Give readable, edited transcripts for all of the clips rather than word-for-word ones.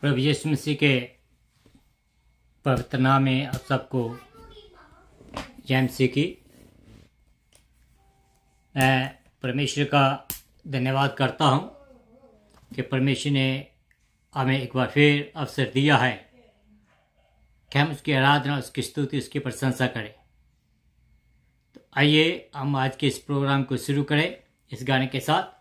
प्रभु यीशु मसीह के पवित्र नाम में आप सबको जय मसीह की। मैं परमेश्वर का धन्यवाद करता हूं कि परमेश्वर ने हमें एक बार फिर अवसर दिया है कि हम उसकी आराधना, उसकी स्तुति, उसकी प्रशंसा करें। तो आइए हम आज के इस प्रोग्राम को शुरू करें इस गाने के साथ।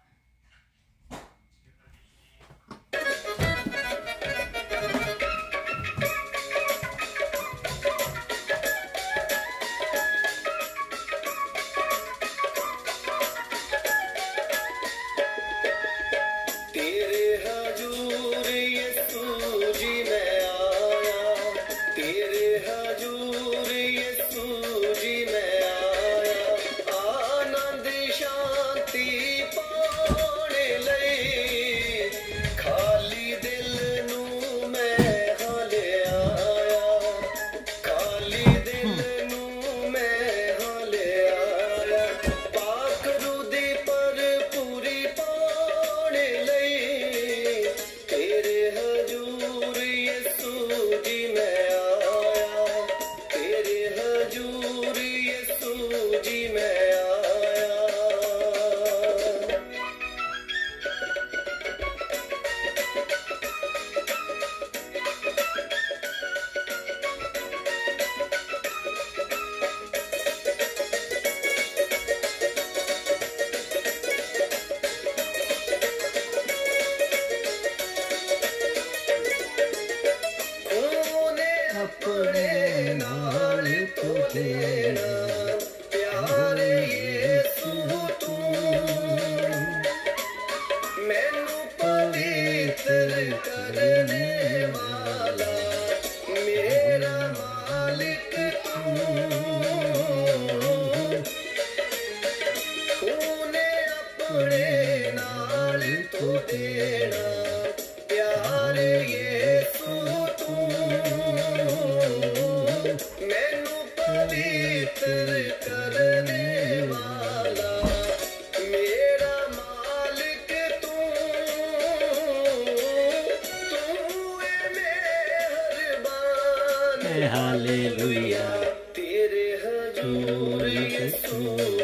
हालेलुया, तेरे हजूर यीशु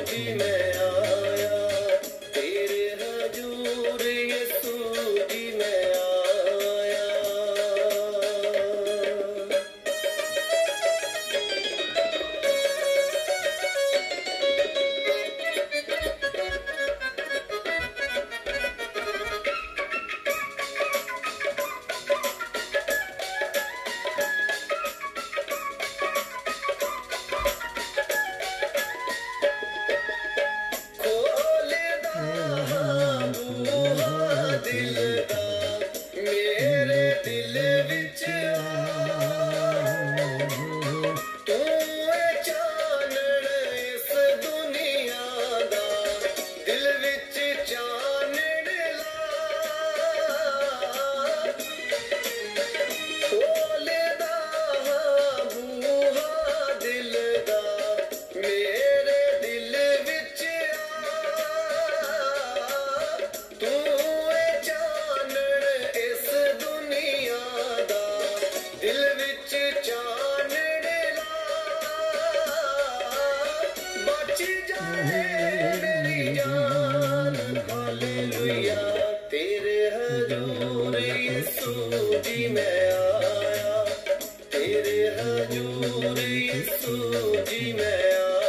जी मैं आया, तेरे हजूर यीशु जी मैं आया।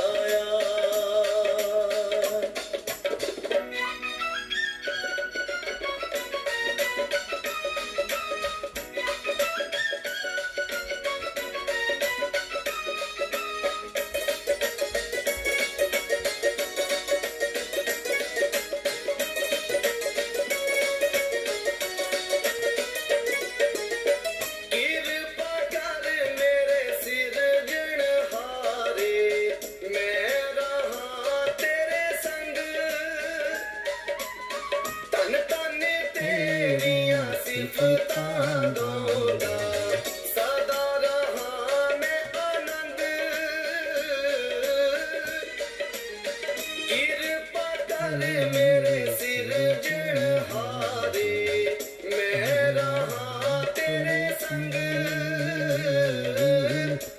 मेरे सिरजनहारे मैं रहा तेरे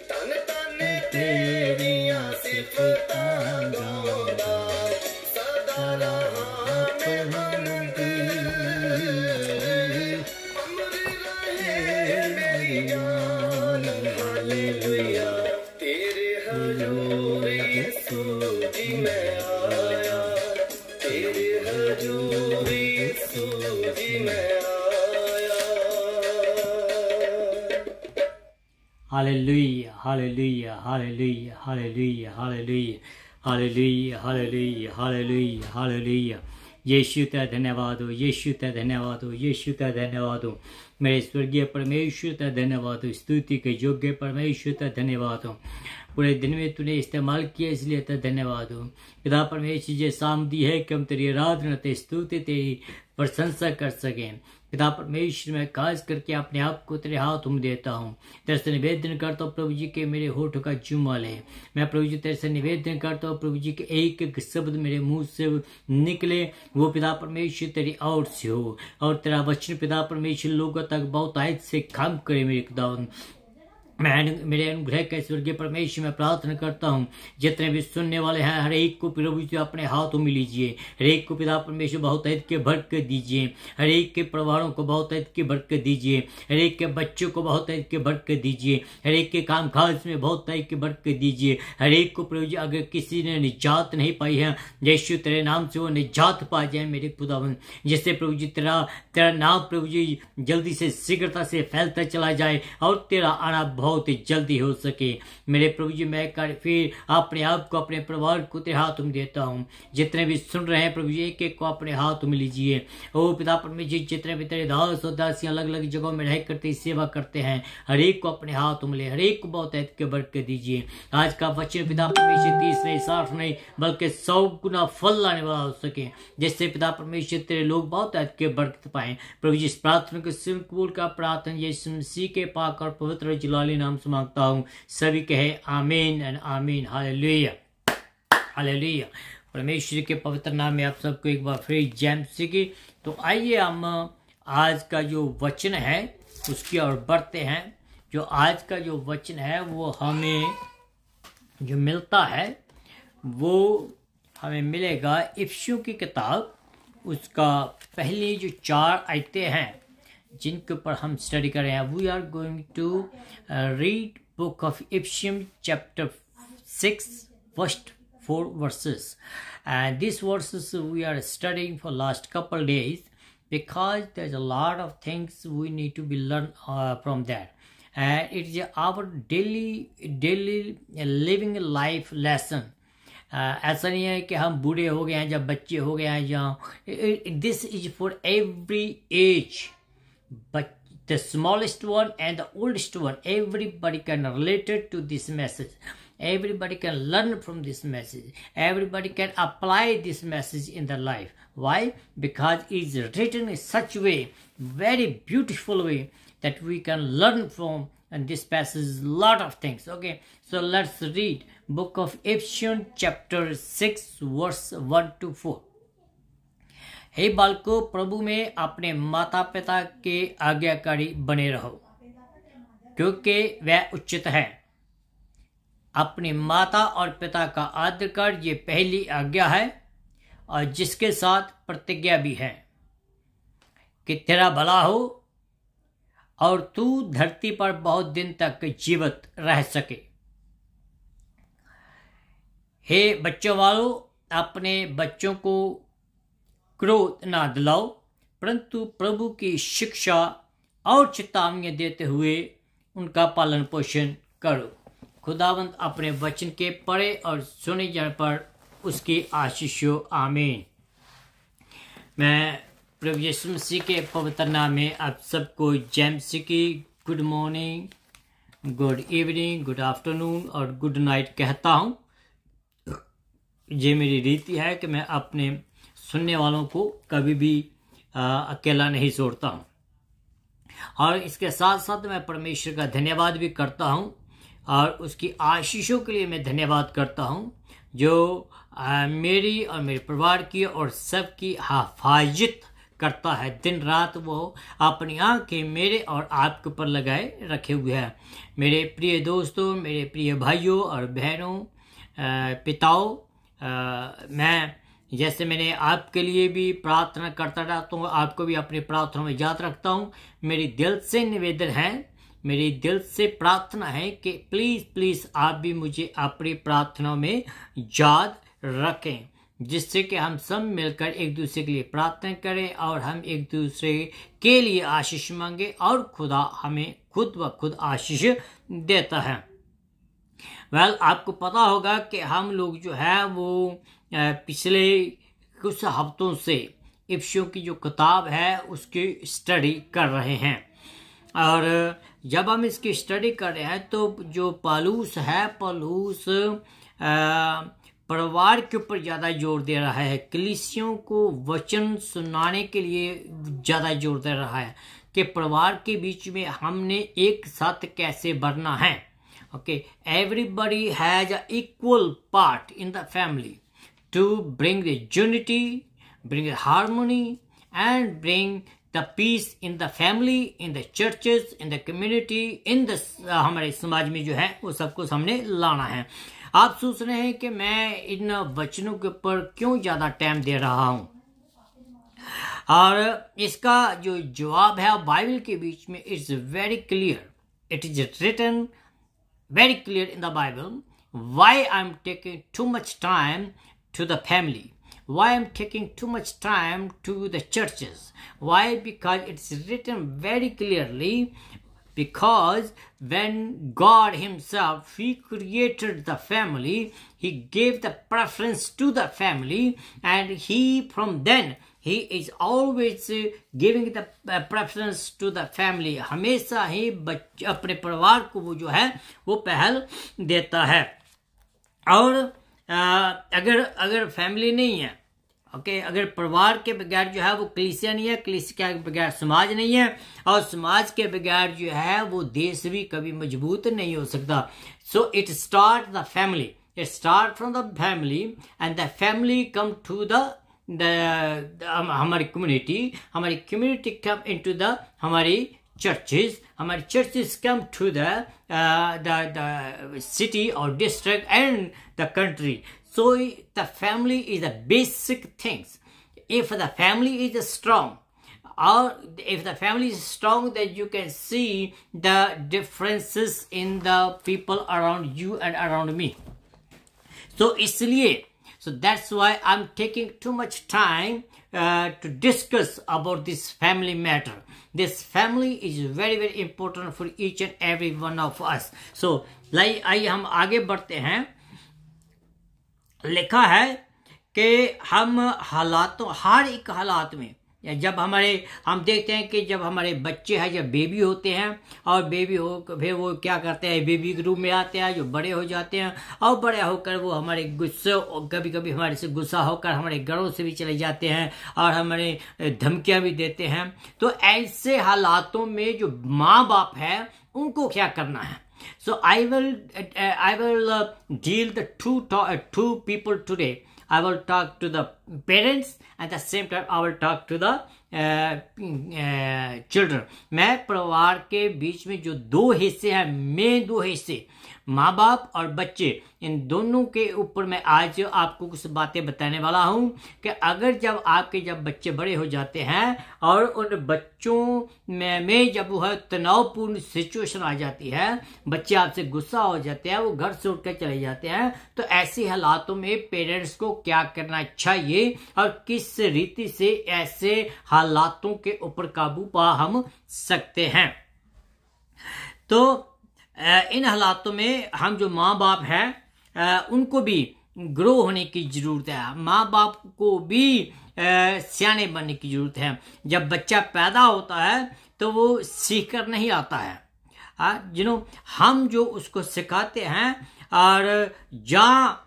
तन तन तेरिया सिफतां गांदा सदा राहत हमदी अमर रहे मेरी जान हालेलुया तेरे हजूर यीशु जी मैं आया तेरे हजूर यीशु जी मैं Hallelujah, hallelujah, hallelujah, hallelujah, hallelujah, hallelujah, hallelujah, hallelujah, hallelujah. यीशु तेरा धन्यवाद हो, यीशु तेरा धन्यवाद हो, यीशु तेरा धन्यवाद हो, मेरे स्वर्गीय परमेश्वर तेरा धन्यवाद हो, स्तुति के योग्य परमेश्वर तेरा धन्यवाद हो। पूरे दिन में तूने इस्तेमाल किया इसलिए तेरा धन्यवाद हो। पिता परमेश्वर जी शाम दी है कि हम तेरी आराधना तेरी स्तुति तेरी प्रशंसा कर सकें। पिता परमेश्वर मैं खास करके अपने आप को तेरे हाथ में देता हूँ। तेरे से निवेदन करता हूँ प्रभु जी के मेरे होठ का चूमा ले। मैं प्रभु जी तेरे से निवेदन करता हूँ प्रभु जी के एक एक शब्द मेरे मुंह से निकले वो पिता परमेश्वर तेरी ओर से हो और तेरा वचन पिता परमेश्वर लोगों तक बहुत आयत से काम करे मेरे खुदा। मैं मेरे अनुग्रह के स्वर्गीय परमेश्वर में प्रार्थना करता हूँ जितने भी सुनने वाले हैं हर एक को प्रभु जी अपने हाथों में लीजिए। हर एक को पिता परमेश्वर बहुत अधिक के बरकत दीजिए। हर एक के परिवारों को बहुत अधिक की बरकत दीजिए। हर एक के बच्चों को बहुत अधिक की बरकत दीजिए। हर एक के कामकाज में बहुत अधिक की बरकत दीजिए। हर एक को प्रभु जी अगर किसी ने निजात नहीं पाई है यीशु तेरे नाम से वो निजात पा जाए मेरे खुदावन। जिससे प्रभु जी तेरा नाम प्रभु जी जल्दी से शीघ्रता से फैलता चला जाए और तेरा आना बहुत ही जल्दी हो सके मेरे प्रभु जी। मैं कर फिर अपने आप को अपने परिवार को तेरे हाथों में देता हूँ। जितने भी सुन रहे हैं प्रभु जी एक एक को अपने हाथों में लीजिए। ओ पिता परमेश्वर जितने भी तेरे दास और दासियां अलग अलग जगहों में रह करते सेवा करते हैं हर एक को अपने हाथों में ले। हर एक को बहुत अधिक के बरकत दीजिए। आज का वचन पिता परमेश्वर 30 नहीं 60 नहीं बल्कि 100 गुना फल लाने वाला हो सके जिससे पिता परमेश्वर तेरे लोग बहुत अधिक के बरकत पाए। प्रभु जी इस प्रार्थना को सिर कबूल का प्रार्थना यीशु मसीह के पाक और पवित्र जलाली नाम से मांगता हूँ। सभी कहे आमीन एंड आमीन। Hallelujah hallelujah. परमेश्वर के पवित्र नाम में आप सबको एक बार फिर जय मसीह की। तो आइए हम आज का जो वचन है उसकी ओर बढ़ते हैं। जो आज का जो वचन है वो हमें जो मिलता है वो हमें मिलेगा इफिसियों की किताब उसका पहली जो 4 आयतें हैं जिनके ऊपर हम स्टडी कर रहे हैं। We are going to read book of Ephesians chapter 6 first 4 verses and these verses we are studying for last couple days because there's a lot of things we need to be learned from that and it is our daily living life lesson. ऐसा नहीं है कि हम बूढ़े हो गए हैं जब बच्चे हो गए हैं या this is for every age but the smallest one and the oldest one everybody can relate to this message. Everybody can learn from this message. Everybody can apply this message in their life. Why? Because it is written in such a way, very beautiful way that we can learn from and this passage a lot of things. Okay, so let's read book of Ephesians chapter 6 verse 1 to 4. हे बालकों प्रभु में अपने माता पिता के आज्ञाकारी बने रहो क्योंकि वह उचित है। अपनी माता और पिता का आदर कर ये पहली आज्ञा है और जिसके साथ प्रतिज्ञा भी है कि तेरा भला हो और तू धरती पर बहुत दिन तक जीवित रह सके। हे बच्चों वालों अपने बच्चों को क्रोध ना दिलाओ परंतु प्रभु की शिक्षा और चेतावनियां देते हुए उनका पालन पोषण करो। खुदावंत अपने वचन के पढ़े और सुने जाने पर उसकी आशीष हो। आमीन। मैं प्रभु यीशु मसीह के पवित्र नाम में आप सबको जय मसीह की good morning, good evening, good afternoon और गुड नाइट कहता हूँ। ये मेरी रीति है कि मैं अपने सुनने वालों को कभी भी अकेला नहीं छोड़ता हूँ और इसके साथ साथ मैं परमेश्वर का धन्यवाद भी करता हूँ और उसकी आशीषों के लिए मैं धन्यवाद करता हूँ जो मेरी और मेरे परिवार की और सबकी हिफाजत करता है। दिन रात वो अपनी आंखें मेरे और आपके ऊपर लगाए रखे हुए हैं। मेरे प्रिय दोस्तों, मेरे प्रिय भाइयों और बहनों, पिताओं, मैं जैसे मैंने आपके लिए भी प्रार्थना करता रहता हूँ, आपको भी अपनी प्रार्थना में याद रखता हूँ। मेरी दिल से निवेदन है, मेरी दिल से प्रार्थना है कि प्लीज़ प्लीज़ आप भी मुझे अपनी प्रार्थना में याद रखें, जिससे कि हम सब मिलकर एक दूसरे के लिए प्रार्थना करें और हम एक दूसरे के लिए आशीष मांगे और खुदा हमें खुद ब खुद आशीष देता है। आपको पता होगा कि हम लोग जो है वो पिछले कुछ हफ्तों से इफिसियों की जो किताब है उसकी स्टडी कर रहे हैं। और जब हम इसकी स्टडी कर रहे हैं तो जो पौलुस है, पौलुस परिवार के ऊपर ज़्यादा जोर दे रहा है, कलीसियों को वचन सुनाने के लिए ज़्यादा जोर दे रहा है कि परिवार के बीच में हमने एक साथ कैसे बढ़ना है। Okay, everybody has a equal part in the family to bring the unity, bring the harmony, and bring the peace in the family, in the churches, in the community, in the हमारे समाज में जो है वो सब कुछ हमने लाना है। आप सोच रहे हैं कि मैं इन वचनों के ऊपर क्यों ज़्यादा टाइम दे रहा हूँ, और इसका जो जवाब है बाइबल के बीच में it's very clear. It is written very clear in the Bible why I'm taking too much time to the family, why I'm taking too much time to the churches. Why? Because it's written very clearly, because when God himself, he created the family, he gave the preference to the family, and he from then he is always giving the preference to the family. हमेशा ही अपने परिवार को वो जो है वो पहल देता है। और अगर फैमिली नहीं है, ओके, अगर परिवार के बगैर जो है वो कलीसिया नहीं है, कलीसिया के बगैर समाज नहीं है, और समाज के बगैर जो है वो देश भी कभी मजबूत नहीं हो सकता। So it start the family, it start from the family, and the family come to the हमारी कम्युनिटी कम इनटू द हमारी churches come to the city or district and the country. So the family is the basic things. If the family is strong, or if the family is strong, then you can see the differences in the people around you and around me. So इसलिए, so that's why I'm taking too much time to discuss about this family matter. This family is very very important for each and every one of us. So आइए हम आगे बढ़ते हैं। लिखा है कि हम हालातों, हर एक हालात में, जब हम देखते हैं कि जब हमारे बच्चे हैं, जब बेबी होते हैं, और बेबी हो फिर वो क्या करते हैं, बेबी के रूप में आते हैं, जो बड़े हो जाते हैं, और बड़े होकर वो हमारे गुस्से, कभी कभी हमारे से गुस्सा होकर हमारे घरों से भी चले जाते हैं और हमारे धमकियां भी देते हैं। तो ऐसे हालातों में जो माँ बाप है उनको क्या करना है? So I will deal the two people today. I will talk to the parents, and at the same time I will talk to the children. मैं परिवार के बीच में जो दो हिस्से हैं, मेन दो हिस्से, माँ बाप और बच्चे, इन दोनों के ऊपर मैं आज आपको कुछ बातें बताने वाला हूँ कि अगर जब बच्चे बड़े हो जाते हैं और उन बच्चों में जब वो है तनावपूर्ण सिचुएशन आ जाती है, बच्चे आपसे गुस्सा हो जाते हैं, वो घर से उठकर चले जाते हैं, तो ऐसे हालातों में पेरेंट्स को क्या करना चाहिए और किस रीति से ऐसे हालातों के ऊपर काबू पा हम सकते हैं। तो इन हालातों में हम जो माँ बाप हैं उनको भी ग्रो होने की जरूरत है, माँ बाप को भी सियाने बनने की जरूरत है। जब बच्चा पैदा होता है तो वो सीख कर नहीं आता है, हम जो उसको सिखाते हैं और जहाँ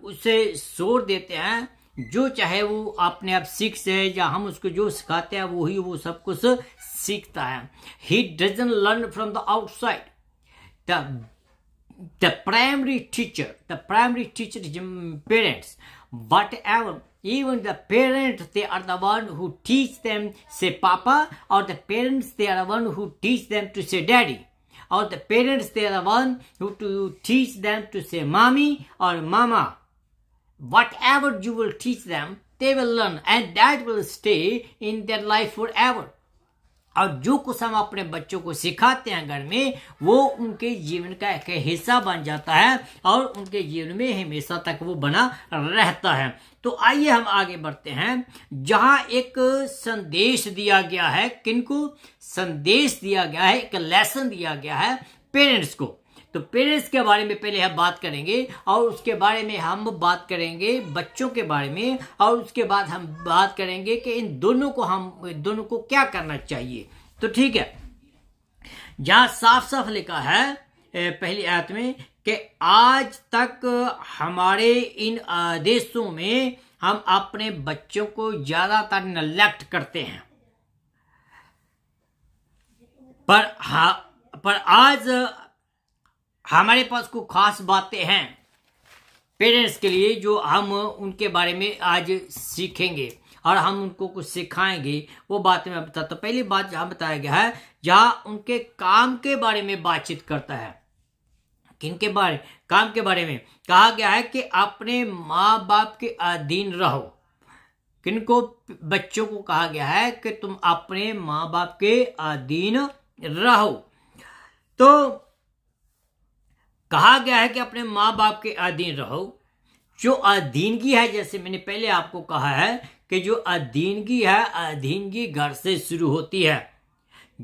उसे जोर देते हैं, जो चाहे वो अपने आप सीख से, या हम उसको जो सिखाते हैं वही वो सब कुछ सीखता है। He doesn't learn from the outside. The primary teacher is parents. Whatever Even the parents, they are the one who teach them say papa, or the parents, they are the one who teach them to say daddy, or the parents, they are the one who to teach them to say mommy or mama. Whatever you will teach them, they will learn, and that will stay in their life forever. और जो कुछ हम अपने बच्चों को सिखाते हैं घर में, वो उनके जीवन का एक हिस्सा बन जाता है और उनके जीवन में हमेशा तक वो बना रहता है। तो आइए हम आगे बढ़ते हैं, जहां एक संदेश दिया गया है। किनको संदेश दिया गया है? एक लेसन दिया गया है पेरेंट्स को। तो पेरेंट्स के बारे में पहले हम बात करेंगे, और उसके बारे में हम बात करेंगे बच्चों के बारे में, और उसके बाद हम बात करेंगे कि इन दोनों को क्या करना चाहिए। तो ठीक है, जहां साफ साफ लिखा है पहली आयत में कि आज तक हमारे इन आदेशों में हम अपने बच्चों को ज्यादातर नेग्लेक्ट करते हैं, पर आज हमारे पास कुछ खास बातें हैं पेरेंट्स के लिए, जो हम उनके बारे में आज सीखेंगे और हम उनको कुछ सिखाएंगे। वो बातें मैं बताता हूं। पहली बात जहां बताया गया है, जहां उनके काम के बारे में बातचीत करता है। किनके बारे? काम के बारे में कहा गया है कि अपने माँ बाप के अधीन रहो। किनको? बच्चों को कहा गया है कि तुम अपने माँ बाप के अधीन रहो। तो कहा गया है कि अपने माँ बाप के अधीन रहो। जो अधीनगी है, जैसे मैंने पहले आपको कहा है कि जो अधीनगी है, अधीनगी घर से शुरू होती है।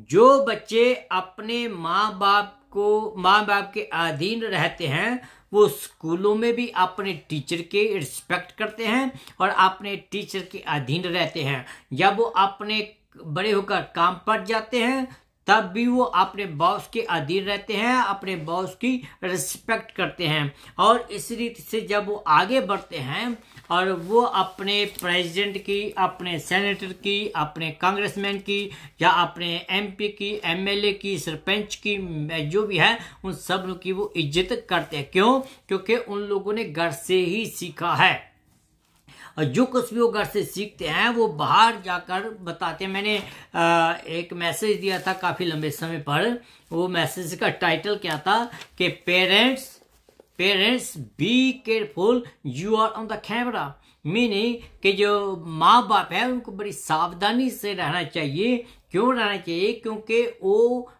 जो बच्चे अपने माँ बाप के अधीन रहते हैं, वो स्कूलों में भी अपने टीचर के रिस्पेक्ट करते हैं और अपने टीचर के अधीन रहते हैं। जब वो अपने बड़े होकर काम पर जाते हैं, तब भी वो अपने बॉस के अधीन रहते हैं, अपने बॉस की रिस्पेक्ट करते हैं। और इस रीति से जब वो आगे बढ़ते हैं और वो अपने प्रेसिडेंट की, अपने सेनेटर की, अपने कांग्रेसमैन की, या अपने एमपी की, एमएलए की, सरपंच की, जो भी है, उन सब लोग की वो इज्जत करते हैं। क्यों? क्योंकि उन लोगों ने घर से ही सीखा है, और जो कुछ भी वो घर से सीखते हैं वो बाहर जाकर बताते हैं। मैंने एक मैसेज दिया था काफी लंबे समय पर। वो मैसेज का टाइटल क्या था कि parents be careful, you are on the camera. Meaning कि जो माँ बाप है उनको बड़ी सावधानी से रहना चाहिए। क्यों रहना चाहिए? क्योंकि वो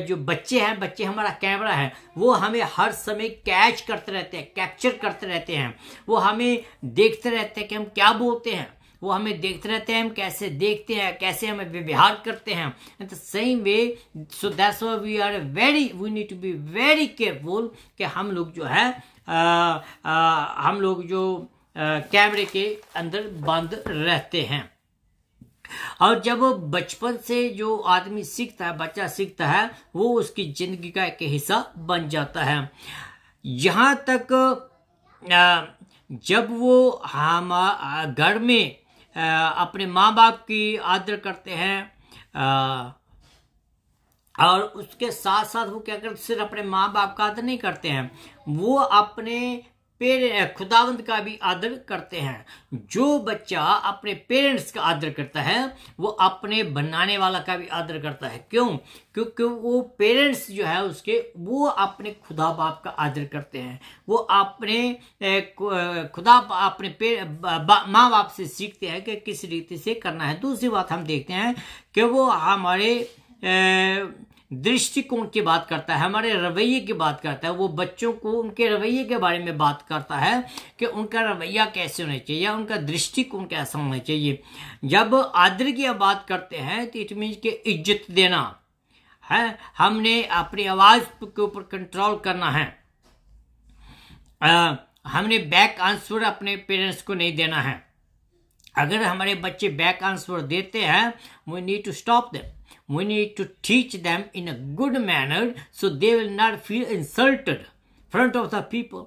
जो बच्चे हैं, बच्चे हमारा कैमरा है, वो हमें हर समय कैच करते रहते हैं, कैप्चर करते रहते हैं। वो हमें देखते रहते हैं कि हम क्या बोलते हैं, वो हमें देखते रहते हैं हम कैसे देखते हैं, कैसे हम व्यवहार करते हैं। In the same way, so that's why we need to be very careful कि हम लोग जो है हम लोग जो कैमरे के अंदर बंद रहते हैं। और जब बचपन से जो आदमी सीखता है, बच्चा सीखता है, वो उसकी जिंदगी का एक हिस्सा बन जाता है। यहाँ तक जब वो हम घर में अपने माँ बाप की आदर करते हैं, और उसके साथ साथ वो क्या करते, सिर्फ अपने माँ बाप का आदर नहीं करते हैं, वो अपने खुदावंद का भी आदर करते हैं। जो बच्चा अपने पेरेंट्स का आदर करता है, वो अपने बनाने वाला का भी आदर करता है। क्यों? क्योंकि वो पेरेंट्स जो है उसके, वो अपने खुदा बाप का आदर करते हैं। वो अपने अपने माँ बाप से सीखते हैं कि किस रीति से करना है। दूसरी बात हम देखते हैं कि वो हमारे दृष्टिकोण की बात करता है, हमारे रवैये की बात करता है। वो बच्चों को उनके रवैये के बारे में बात करता है कि उनका रवैया कैसे होना चाहिए या उनका दृष्टिकोण कैसा होना चाहिए। जब आदर की बात करते हैं तो इट मीन्स कि इज्जत देना है, हमने अपनी आवाज के ऊपर कंट्रोल करना है। हमने बैक आंसर अपने पेरेंट्स को नहीं देना है। अगर हमारे बच्चे बैक आंसर देते हैं, we need to stop them. We need to teach them in a good manner so they will not feel insulted in front of the people.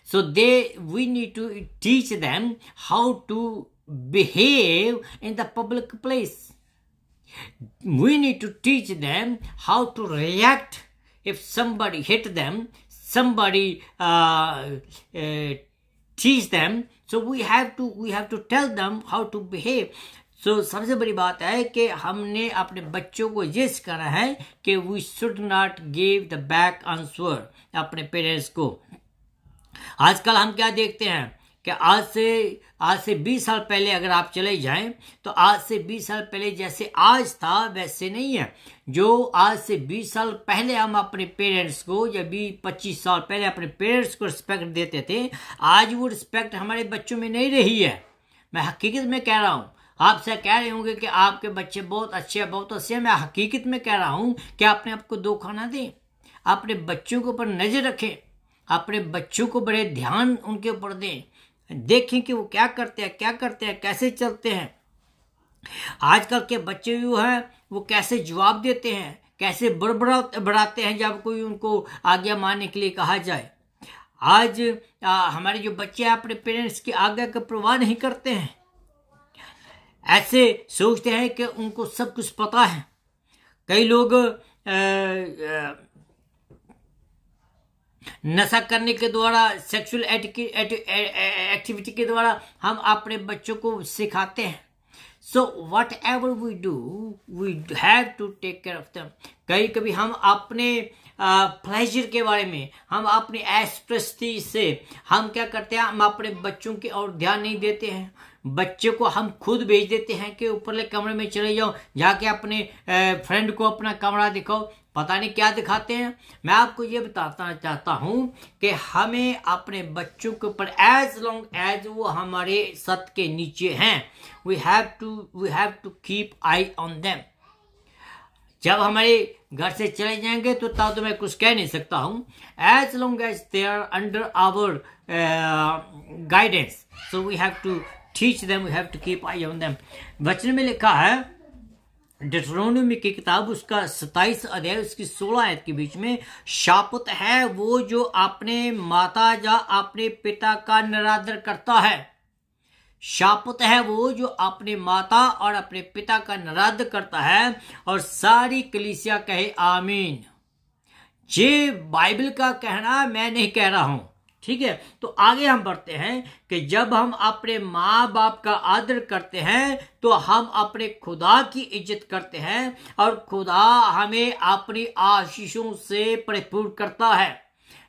So we need to teach them how to behave in the public place. We need to teach them how to react if somebody hit them, somebody teach them So we have to tell them how to behave. So सबसे बड़ी बात है कि हमने अपने बच्चों को ये सिखाना है कि we should not give the back answer अपने पेरेंट्स को। आजकल हम क्या देखते हैं कि आज से 20 साल पहले अगर आप चले जाएं तो आज से 20 साल पहले जैसे आज था वैसे नहीं है। जो आज से 20 साल पहले हम अपने पेरेंट्स को या 20-25 साल पहले अपने पेरेंट्स को रिस्पेक्ट देते थे, आज वो रिस्पेक्ट हमारे बच्चों में नहीं रही है। मैं हकीकत में कह रहा हूँ। आपसे कह रहे होंगे कि आपके बच्चे बहुत अच्छे हैं। मैं हकीकत में कह रहा हूँ कि अपने आप को धोखा ना दें, अपने बच्चों के ऊपर नजर रखें, अपने बच्चों को बड़े ध्यान उनके ऊपर दें, देखें कि वो क्या करते हैं, कैसे चलते हैं। आजकल के बच्चे जो हैं वो कैसे जवाब देते हैं, कैसे बढ़ाते हैं जब कोई उनको आज्ञा मानने के लिए कहा जाए। आज हमारे जो बच्चे अपने पेरेंट्स की आज्ञा का परवाह नहीं करते हैं, ऐसे सोचते हैं कि उनको सब कुछ पता है। कई लोग नशा करने के द्वारा, सेक्सुअल एक्टिविटी के द्वारा हम अपने बच्चों को सिखाते हैं। So whatever we do we have to take care of them. कभी हम अपने प्लेजर के बारे में, हम अपनी ऐशप्रस्ती से हम क्या करते हैं, हम अपने बच्चों की ओर ध्यान नहीं देते हैं। बच्चे को हम खुद भेज देते हैं कि ऊपरले कमरे में चले जाओ, जाके अपने फ्रेंड को अपना कमरा दिखाओ, पता नहीं क्या दिखाते हैं। मैं आपको ये बताना चाहता हूं कि हमें अपने बच्चों के ऊपर एज लॉन्ग एज वो हमारे सत के नीचे हैं, we have to keep eye on them. जब हमारे घर से चले जाएंगे तो तब तो मैं कुछ कह नहीं सकता हूं। As long as they are under our guidance, so we have to teach them, we have to keep eye on them. वचन में लिखा है डिट्रोनोमी की किताब उसका 27 अध्याय उसकी 16 आयत के बीच में, शापत है वो जो अपने माता या अपने पिता का निरादर करता है। शापत है वो जो अपने माता और अपने पिता का निरादर करता है। और सारी कलीसिया कहे आमीन। ये बाइबल का कहना, मैं नहीं कह रहा हूं, ठीक है। तो आगे हम बढ़ते हैं कि जब हम अपने माँ बाप का आदर करते हैं तो हम अपने खुदा की इज्जत करते हैं और खुदा हमें अपनी आशीषों से परिपूर्ण करता है।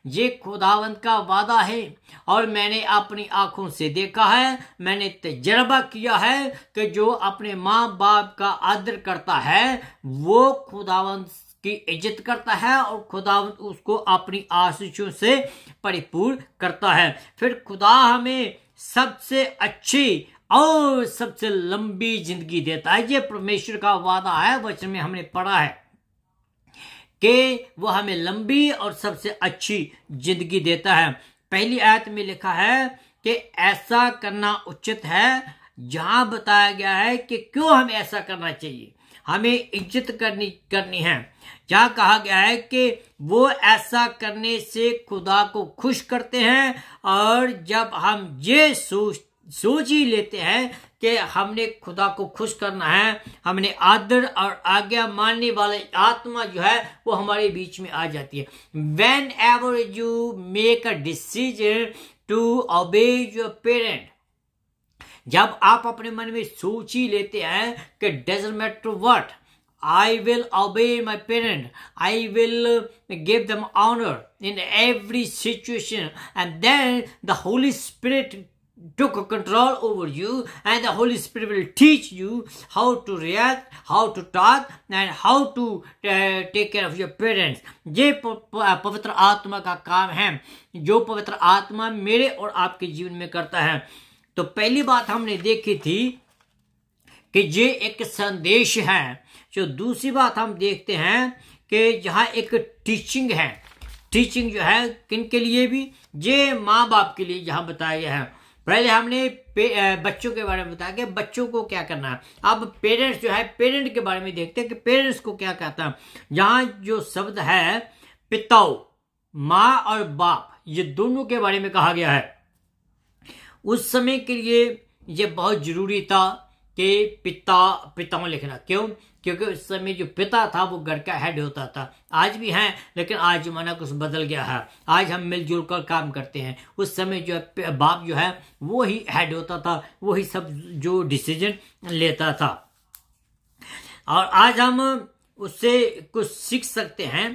ये खुदावंत का वादा है और मैंने अपनी आंखों से देखा है, मैंने तजर्बा किया है कि जो अपने माँ बाप का आदर करता है वो खुदावंत की इज्जत करता है और खुदावंत उसको अपनी आशीषों से परिपूर्ण करता है। फिर खुदा हमें सबसे अच्छी और सबसे लंबी जिंदगी देता है। ये परमेश्वर का वादा है, वचन में हमने पढ़ा है कि वो हमें लंबी और सबसे अच्छी जिंदगी देता है। पहली आयत में लिखा है कि ऐसा करना उचित है, जहां बताया गया है कि क्यों हमें ऐसा करना चाहिए, हमें इज्जत करनी है। जहां कहा गया है कि वो ऐसा करने से खुदा को खुश करते हैं। और जब हम ये सोच ही लेते हैं कि हमने खुदा को खुश करना है, हमने आदर और आज्ञा मानने वाले आत्मा जो है वो हमारे बीच में आ जाती है। Whenever you make a decision to obey your parent, जब आप अपने मन में सोच ही लेते हैं कि doesn't matter what, I will obey my parent, I will give them honor in every situation, and then the Holy Spirit took control over you and the Holy Spirit will teach you how to react, how to talk and how to take care of your parents. ये पवित्र आत्मा का काम है जो पवित्र आत्मा मेरे और आपके जीवन में करता है। तो पहली बात हमने देखी थी कि ये एक संदेश है। जो दूसरी बात हम देखते हैं कि यहाँ एक टीचिंग है। टीचिंग जो है किन के लिए भी, ये माँ बाप के लिए जहाँ बताया गया है। पहले हमने बच्चों के बारे में बताया कि बच्चों को क्या करना है। अब पेरेंट्स जो है, पेरेंट के बारे में देखते हैं कि पेरेंट्स को क्या कहता है। यहाँ जो शब्द है पिताओ, माँ और बाप, ये दोनों के बारे में कहा गया है। उस समय के लिए ये बहुत जरूरी था कि पिताओं लिखना। क्यों? क्योंकि उस समय जो पिता था वो घर का हेड होता था। आज भी है, लेकिन आज जमाना कुछ बदल गया है। आज हम मिलजुल कर काम करते हैं। उस समय जो है बाप जो है वो ही हेड होता था, वो ही सब जो डिसीजन लेता था। और आज हम उससे कुछ सीख सकते हैं।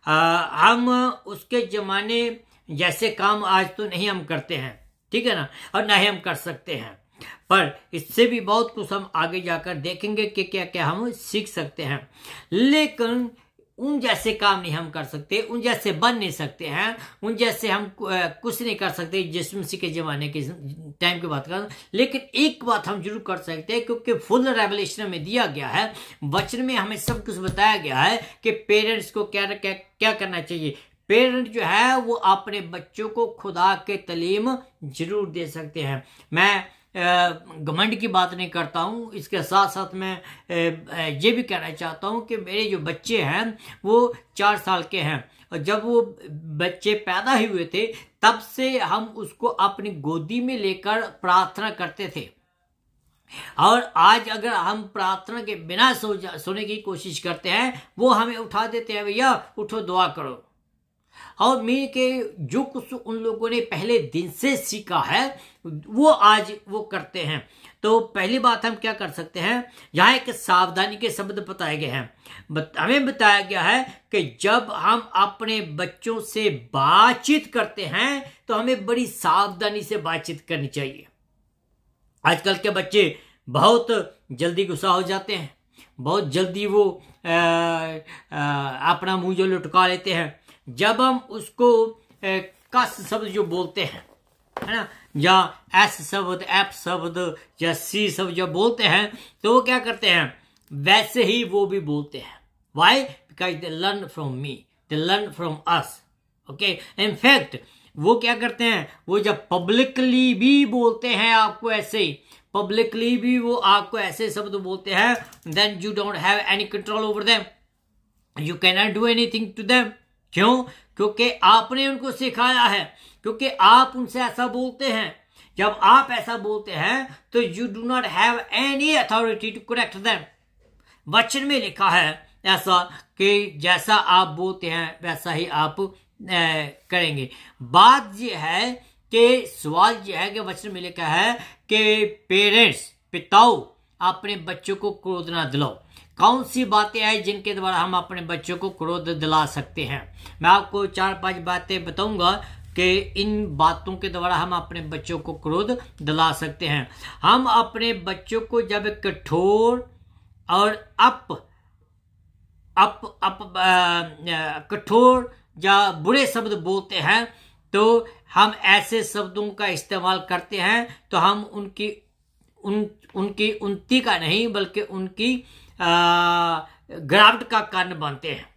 हम उसके जमाने जैसे काम आज तो नहीं हम करते हैं, ठीक है ना, और ना ही हम कर सकते हैं। पर इससे भी बहुत कुछ हम आगे जाकर देखेंगे कि क्या क्या हम सीख सकते हैं। लेकिन उन जैसे काम नहीं हम कर सकते, उन जैसे बन नहीं सकते हैं, उन जैसे हम कुछ नहीं कर सकते यीशु मसीह के जमाने के टाइम की बात कर। लेकिन एक बात हम जरूर कर सकते हैं, क्योंकि फुल रेवलेशन में दिया गया है, वचन में हमें सब कुछ बताया गया है कि पेरेंट्स को क्या क्या, क्या करना चाहिए। पेरेंट जो है वो अपने बच्चों को खुदा के तालीम जरूर दे सकते हैं। मैं घमंड की बात नहीं करता हूँ, इसके साथ साथ मैं ये भी कहना चाहता हूँ कि मेरे जो बच्चे हैं वो 4 साल के हैं, और जब वो बच्चे पैदा ही हुए थे तब से हम उसको अपनी गोदी में लेकर प्रार्थना करते थे। और आज अगर हम प्रार्थना के बिना सोने की कोशिश करते हैं, वो हमें उठा देते हैं, भैया उठो दुआ करो। और मैं के जो कुछ उन लोगों ने पहले दिन से सीखा है वो आज वो करते हैं। तो पहली बात हम क्या कर सकते हैं, यहाँ एक सावधानी के शब्द बताए गए हैं। हमें बताया गया है कि जब हम अपने बच्चों से बातचीत करते हैं तो हमें बड़ी सावधानी से बातचीत करनी चाहिए। आजकल के बच्चे बहुत जल्दी गुस्सा हो जाते हैं, बहुत जल्दी वो अपना मुंह जो लुटका लेते हैं। जब हम उसको कस शब्द जो बोलते हैं, है ना, या एस शब्द, एफ शब्द या सी शब्द जब बोलते हैं तो वो क्या करते हैं, वैसे ही वो भी बोलते हैं। Why? Because they learn from me, they learn from us. Okay, in fact वो क्या करते हैं, वो जब पब्लिकली भी बोलते हैं आपको ऐसे ही, पब्लिकली भी वो आपको ऐसे शब्द बोलते हैं, then you don't have any control over them, you can not do anything to them. क्यों? क्योंकि आपने उनको सिखाया है, क्योंकि आप उनसे ऐसा बोलते हैं। जब आप ऐसा बोलते हैं तो you do not have any authority to correct them. वचन में लिखा है ऐसा कि जैसा आप बोलते हैं वैसा ही आप करेंगे। बात यह है कि सवाल यह है कि वचन में लिखा है कि पेरेंट्स, पिताओं, अपने बच्चों को क्रोध ना दिलाओ। कौन सी बातें हैं जिनके द्वारा हम अपने बच्चों को क्रोध दिला सकते हैं? मैं आपको 4-5 बातें बताऊंगा कि इन बातों के द्वारा हम अपने बच्चों को क्रोध दिला सकते हैं। हम अपने बच्चों को जब कठोर और कठोर या बुरे शब्द बोलते हैं तो हम ऐसे शब्दों का इस्तेमाल करते हैं तो हम उनकी उन्नति का नहीं बल्कि उनकी गिरावट का कारण बनते हैं।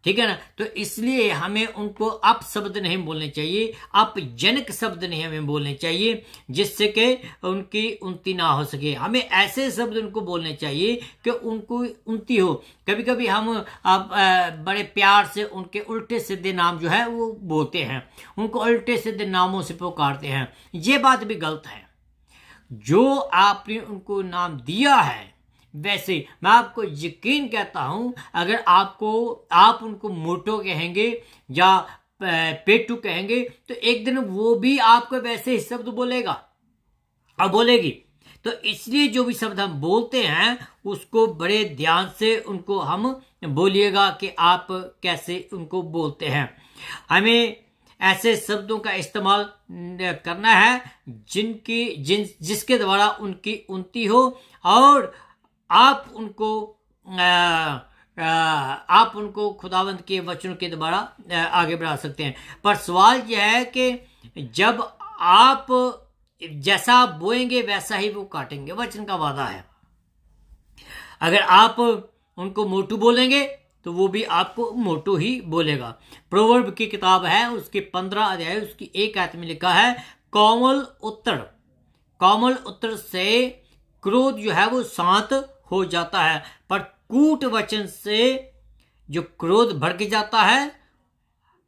ठीक है ना? तो इसलिए हमें उनको अपशब्द नहीं बोलने चाहिए, अपजनक शब्द नहीं हमें बोलने चाहिए जिससे कि उनकी उन्नति ना हो सके। हमें ऐसे शब्द उनको बोलने चाहिए कि उनको उन्नति हो। कभी कभी हम बड़े प्यार से उनके उल्टे सीधे नाम जो है वो बोलते हैं, उनको उल्टे सीधे नामों से पुकारते हैं। ये बात भी गलत है। जो आपने उनको नाम दिया है वैसे मैं आपको यकीन कहता हूं, अगर आप उनको मोटो कहेंगे या पेटू कहेंगे तो एक दिन वो भी आपको वैसे ही शब्द बोलेगा और बोलेगी। तो इसलिए जो भी शब्द हम बोलते हैं उसको बड़े ध्यान से उनको हम बोलिएगा कि आप कैसे उनको बोलते हैं। हमें ऐसे शब्दों का इस्तेमाल करना है जिसके द्वारा उनकी उन्नति हो और आप उनको खुदावंद के वचनों के द्वारा आगे बढ़ा सकते हैं। पर सवाल यह है कि जब आप जैसा बोएंगे वैसा ही वो काटेंगे, वचन का वादा है। अगर आप उनको मोटू बोलेंगे तो वो भी आपको मोटू ही बोलेगा। प्रोवर्ब की किताब है, उसके 15 अध्याय उसकी 1 आयत में लिखा है, कोमल उत्तर से क्रोध जो है वो शांत हो जाता है, पर कूट वचन से जो क्रोध भड़क जाता है।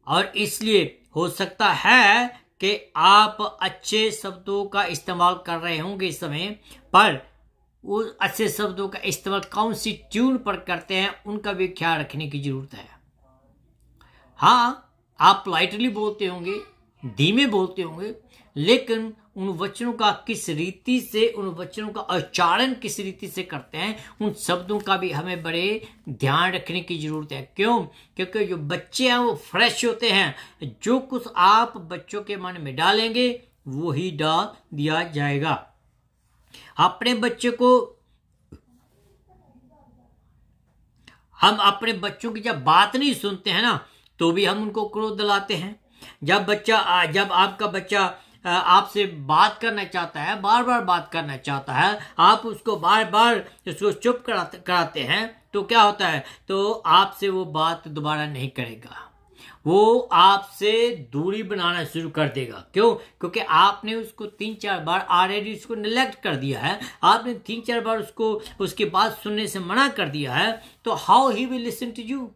और इसलिए हो सकता है कि आप अच्छे शब्दों का इस्तेमाल कर रहे होंगे इस समय, पर वो अच्छे शब्दों का इस्तेमाल कौन सी ट्यून पर करते हैं उनका भी ख्याल रखने की जरूरत है। हाँ, आप पोलाइटली बोलते होंगे, धीमे बोलते होंगे, लेकिन उन वचनों का किस रीति से, उन वचनों का उच्चारण किस रीति से करते हैं, उन शब्दों का भी हमें बड़े ध्यान रखने की जरूरत है। क्यों? क्योंकि जो बच्चे हैं वो फ्रेश होते हैं। जो कुछ आप बच्चों के मन में डालेंगे वो ही डाल दिया जाएगा। अपने बच्चे को, हम अपने बच्चों की जब बात नहीं सुनते हैं ना, तो भी हम उनको क्रोध दिलाते हैं। जब आपका बच्चा आपसे बात करना चाहता है, बार बार बात करना चाहता है, आप उसको बार बार उसको चुप कराते हैं, तो क्या होता है? तो आपसे वो बात दोबारा नहीं करेगा, वो आपसे दूरी बनाना शुरू कर देगा। क्यों? क्योंकि आपने उसको 3-4 बार ऑलरेडी उसको नेग्लेक्ट कर दिया है, आपने 3-4 बार उसको उसकी बात सुनने से मना कर दिया है, तो how he will listen to you.